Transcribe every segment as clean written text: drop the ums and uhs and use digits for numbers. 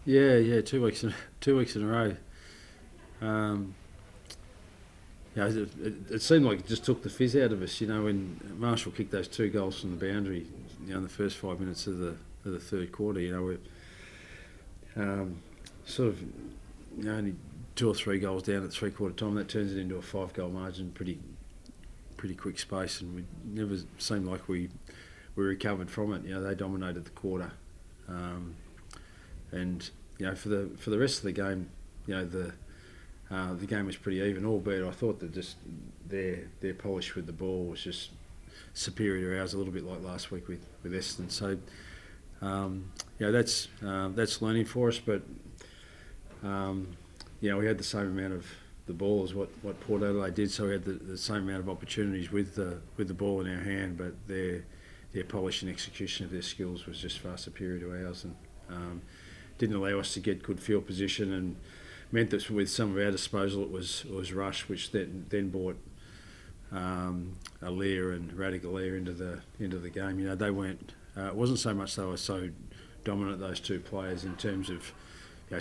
Yeah, 2 weeks in a row. Um, it seemed like it just took the fizz out of us. When Marshall kicked those 2 goals from the boundary, in the first 5 minutes of the third quarter. We're sort of only 2 or 3 goals down at three-quarter time. That turns it into a 5-goal margin pretty quick space, and we never seemed like we recovered from it. They dominated the quarter, and for the rest of the game, the game was pretty even. Albeit I thought that just their polish with the ball was just superior to ours, a little bit like last week with Eston. So that's learning for us, but we had the same amount of the ball as what Port Adelaide did, so we had the same amount of opportunities with the ball in our hand, but their polish and execution of their skills was just far superior to ours, and didn't allow us to get good field position, and meant that with some of our disposal it was rush, which then brought Lear and Radical Lear into the game. They weren't. It wasn't so much they were so dominant, those two players, in terms of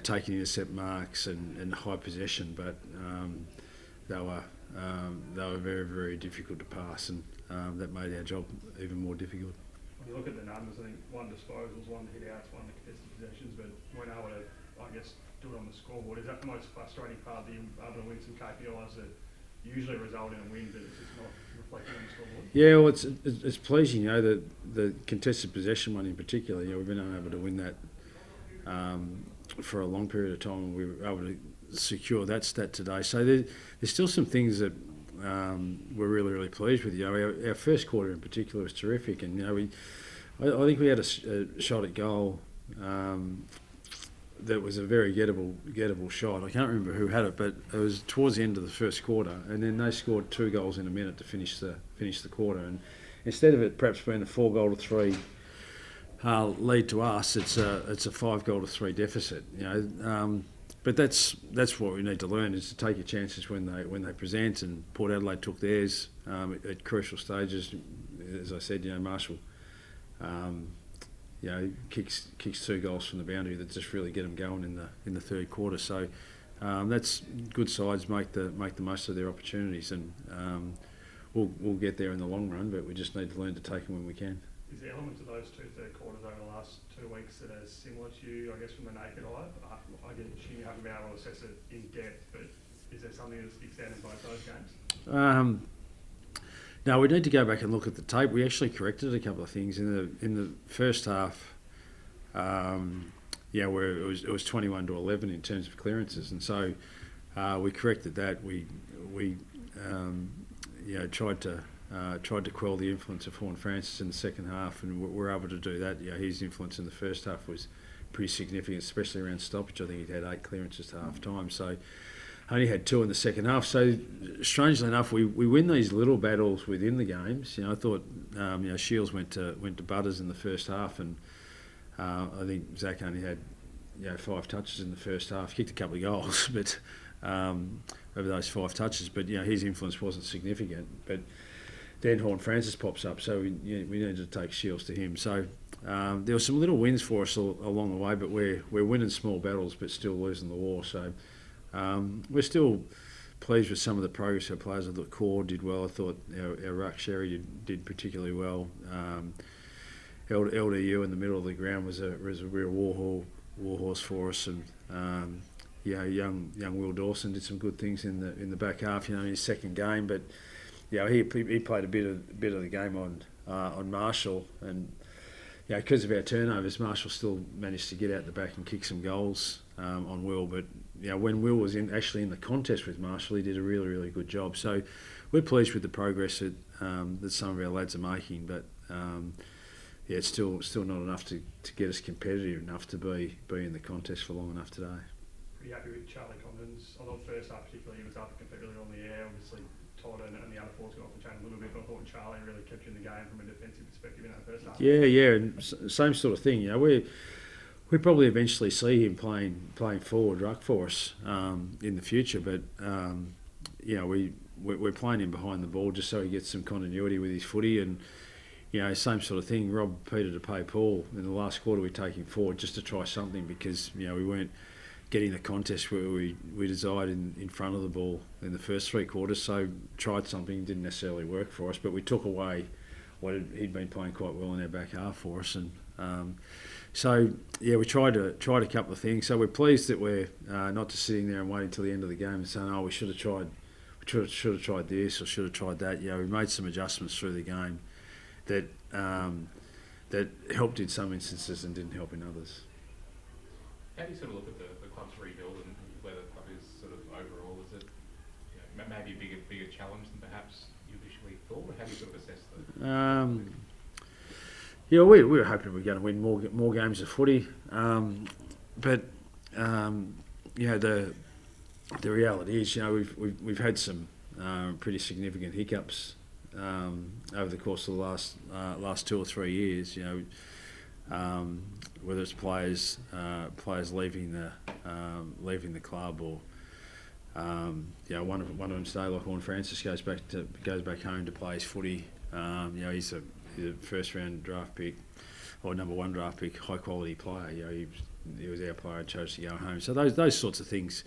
taking intercept marks and high possession, but they were very, very difficult to pass, and that made our job even more difficult. When you look at the numbers, I think one disposals, one hit outs, one contested possessions, but we're able to, I guess, do it on the scoreboard. Is that the most frustrating part, that you're able to win some KPIs that usually result in a win, but it's just not reflecting on the scoreboard? Yeah, well, it's pleasing, the contested possession one in particular. We've been unable to win that for a long period of time, and we were able to secure that stat today. So there's still some things that we're really, really pleased with. Our first quarter in particular was terrific, and I think we had a shot at goal that was a very gettable shot. I can't remember who had it, but it was towards the end of the first quarter, and then they scored 2 goals in a minute to finish the quarter. And instead of it perhaps being a 4-goal-to-3 lead to us, it's a 5-goal-to-3 deficit. But that's what we need to learn, is to take your chances when they present. And Port Adelaide took theirs at crucial stages. As I said, Marshall kicks 2 goals from the boundary that just really get them going in the third quarter. So that's good. Sides make the most of their opportunities, and we'll get there in the long run. But we just need to learn to take them when we can. Is there elements of those 2 third quarters over the last 2 weeks that are similar to you, I guess, from the naked eye? I get you haven't been able to assess it in depth, but is there something that sticks out in both those games? No, we need to go back and look at the tape. We actually corrected a couple of things in the first half. Where it was 21-11 in terms of clearances, and so we corrected that. We tried to quell the influence of Horn Francis in the second half, and we're able to do that. His influence in the first half was pretty significant, especially around stoppage. I think he'd had 8 clearances to half time, so only had 2 in the second half. So strangely enough, we win these little battles within the games. I thought Shields went to Butters in the first half, and I think Zach only had 5 touches in the first half. Kicked a couple of goals, but over those 5 touches, but his influence wasn't significant. But then Horn Francis pops up, so we needed to take Shields to him. So there were some little wins for us along the way, but we're winning small battles, but still losing the war. So we're still pleased with some of the progress our players. I thought Core did well. I thought our ruck Sherry did particularly well. LDU in the middle of the ground was a real warhorse for us, and young Will Dawson did some good things in the back half. In his second game, but he played a bit of the game on Marshall, and because of our turnovers, Marshall still managed to get out the back and kick some goals on Will. But when Will was actually in the contest with Marshall, he did a really, really good job. So we're pleased with the progress that some of our lads are making, but it's still not enough to get us competitive enough to be in the contest for long enough today. Pretty happy with Charlie Condon's. I thought first half particularly he was up completely on the air. Obviously Todd and the other forwards got off the chain a little bit, but I thought Charlie really kept you in the game from a defensive perspective in that first half. Yeah, and same sort of thing. We probably eventually see him playing forward ruck for us in the future, but we're playing him behind the ball just so he gets some continuity with his footy, and same sort of thing. Rob Peter to pay Paul in the last quarter. We take him forward just to try something because we weren't getting the contest where we desired in front of the ball in the first 3 quarters. So tried something, didn't necessarily work for us, but we took away what he'd been playing quite well in our back half for us. And we tried a couple of things. So we're pleased that we're not just sitting there and waiting till the end of the game and saying, oh, we should have tried this or should have tried that. We made some adjustments through the game that helped in some instances and didn't help in others. How do you sort of look at the club's rebuild and where the club is sort of overall? Is it maybe a bigger challenge than perhaps you initially thought? Or how do you sort of assess that? We were hoping we were going to win more games of footy, but the reality is we've had some pretty significant hiccups over the course of the last 2 or 3 years. Whether it's players leaving the club or one of them today, like Horn Francis, goes back home to play his footy. He's a first round draft pick or number 1 draft pick, high quality player. He was our player and chose to go home. So those sorts of things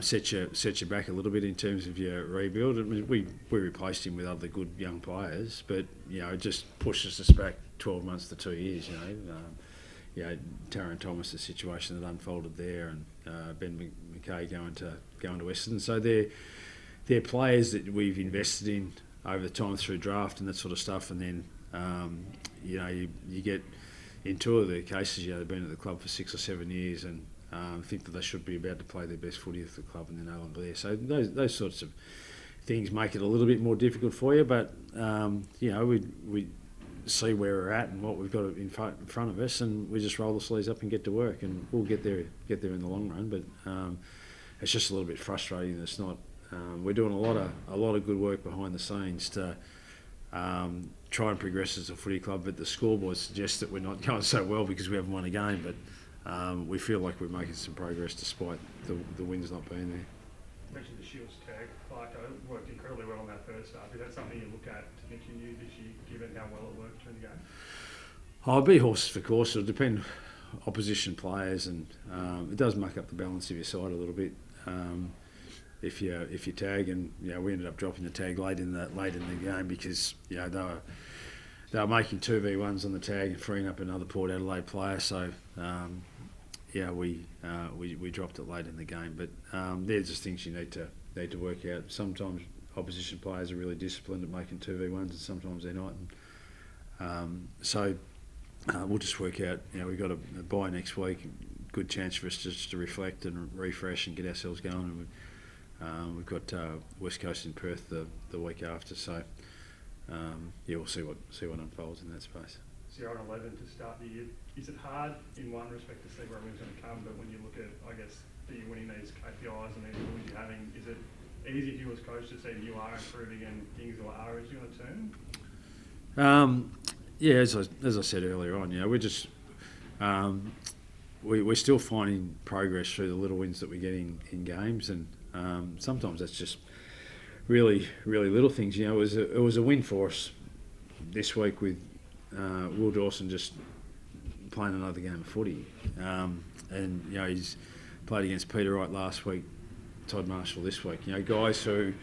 set you back a little bit in terms of your rebuild. I mean, we replaced him with other good young players, but it just pushes us back 12 months to 2 years. Taron Thomas, the situation that unfolded there, and Ben McKay going to Essendon. So they're players that we've invested in over the time through draft and that sort of stuff, and then you get in 2 of the cases, they've been at the club for 6 or 7 years and think that they should be about to play their best footy at the club, and they're no longer there. So those sorts of things make it a little bit more difficult for you, but we see where we're at and what we've got in front of us, and we just roll the sleeves up and get to work, and we'll get there in the long run. But it's just a little bit frustrating that it's not. We're doing a lot of good work behind the scenes to try and progress as a footy club, but the scoreboard suggests that we're not going so well because we haven't won a game. But we feel like we're making some progress despite the wins not being there. You mentioned the Shields tag. Clarkson worked incredibly well on that first half. Is that something you look at to continue this year, given how well it worked during the game? I'll be horses for course. It'll depend opposition players, and it does muck up the balance of your side a little bit. If you tag, and we ended up dropping the tag late in the game because they were making 2v1s on the tag and freeing up another Port Adelaide player. So we dropped it late in the game. But they're just things you need to work out. Sometimes opposition players are really disciplined at making 2v1s, and sometimes they're not. So we'll just work out. We've got a bye next week. Good chance for us just to reflect and refresh and get ourselves going. And we've got West Coast in Perth the week after. So we'll see what unfolds in that space. 0-11 to start the year. Is it hard in one respect to see where everyone's going to come, but when you look at, I guess, that you're winning these KPIs and these wins you're having, is it easy for you as coach to see that you are improving and things are edging on a turn? As I said earlier on, we're just we're still finding progress through the little wins that we're getting in games, and sometimes that's just really, really little things. It was a win for us this week with Will Dawson just playing another game of footy, and he's played against Peter Wright last week, Todd Marshall this week. Guys who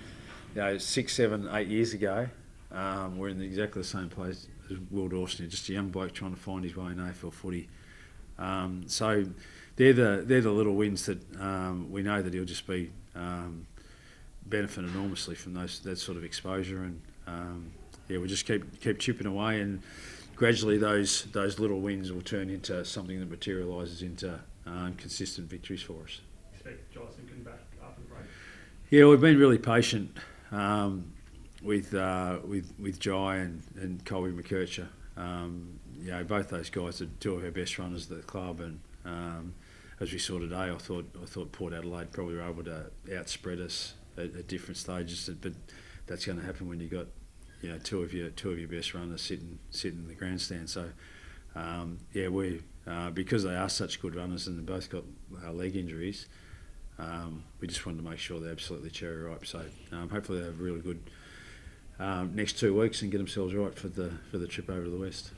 6, 7, 8 years ago were in exactly the same place as Will Dawson, just a young bloke trying to find his way in AFL footy. So they're the little wins that we know that he'll just be benefit enormously from that sort of exposure, and we just keep chipping away, and gradually those little wins will turn into something that materialises into consistent victories for us. Expect Joyson can back after the break? Yeah, we've been really patient with Jai and Colby McKercher. Both those guys are 2 of our best runners at the club, and as we saw today, I thought Port Adelaide probably were able to outspread us at different stages, but that's going to happen when you've got 2 of your best runners sitting in the grandstand. So we because they are such good runners and they both got leg injuries, we just wanted to make sure they're absolutely cherry ripe. So hopefully they have a really good next 2 weeks and get themselves right for the trip over to the west.